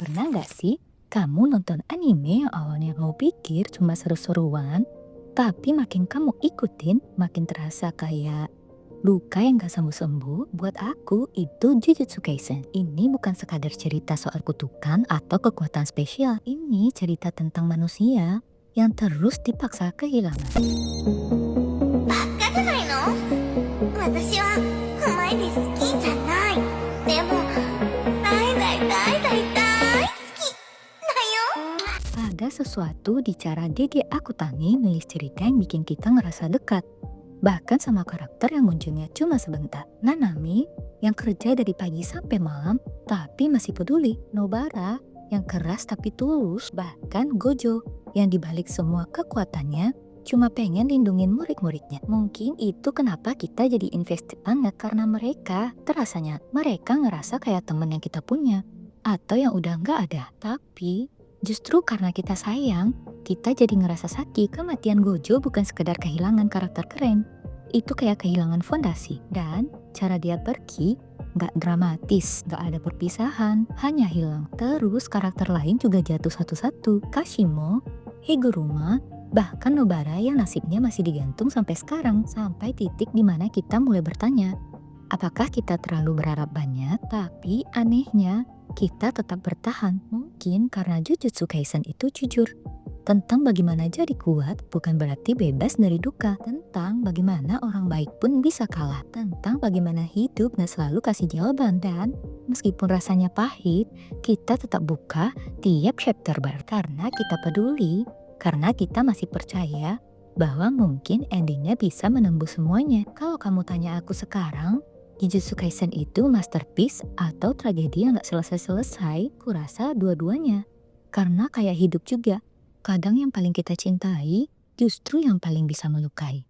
Pernah nggak sih kamu nonton anime yang awalnya kamu pikir cuma seru-seruan, tapi makin kamu ikutin, makin terasa kayak luka yang gak sembuh-sembuh? Buat aku, itu Jujutsu Kaisen. Ini bukan sekadar cerita soal kutukan atau kekuatan spesial. Ini cerita tentang manusia yang terus dipaksa kehilangan. バカじゃないの？私は甘いで好きじゃない。でも、大大大大大好きだよ。 Ada sesuatu di cara Dede Akutami nulis cerita yang bikin kita ngerasa dekat. Bahkan sama karakter yang munculnya cuma sebentar. Nanami yang kerja dari pagi sampai malam tapi masih peduli. Nobara yang keras tapi tulus. Bahkan Gojo yang dibalik semua kekuatannya cuma pengen lindungin murid-muridnya. Mungkin itu kenapa kita jadi invested banget, karena mereka ngerasa kayak temen yang kita punya atau yang udah nggak ada. Tapi justru karena kita sayang, kita jadi ngerasa sakit. Kematian Gojo bukan sekedar kehilangan karakter keren, itu kayak kehilangan fondasi. Dan cara dia pergi nggak dramatis, nggak ada perpisahan, hanya hilang. Terus karakter lain juga jatuh satu-satu. Kashimo, Higuruma, bahkan Nobara yang nasibnya masih digantung sampai sekarang. Sampai titik dimana kita mulai bertanya, apakah kita terlalu berharap banyak? Tapi anehnya, kita tetap bertahan. Mungkin karena Jujutsu Kaisen itu jujur tentang bagaimana jadi kuat bukan berarti bebas dari duka, tentang bagaimana orang baik pun bisa kalah, tentang bagaimana hidup gak selalu kasih jawaban. Dan meskipun rasanya pahit, kita tetap buka tiap chapter baru karena kita peduli, karena kita masih percaya bahwa mungkin endingnya bisa menembus semuanya. Kalau kamu tanya aku sekarang, Jujutsu Kaisen itu masterpiece atau tragedi yang gak selesai-selesai? Kurasa dua-duanya. Karena kayak hidup juga, kadang yang paling kita cintai justru yang paling bisa melukai.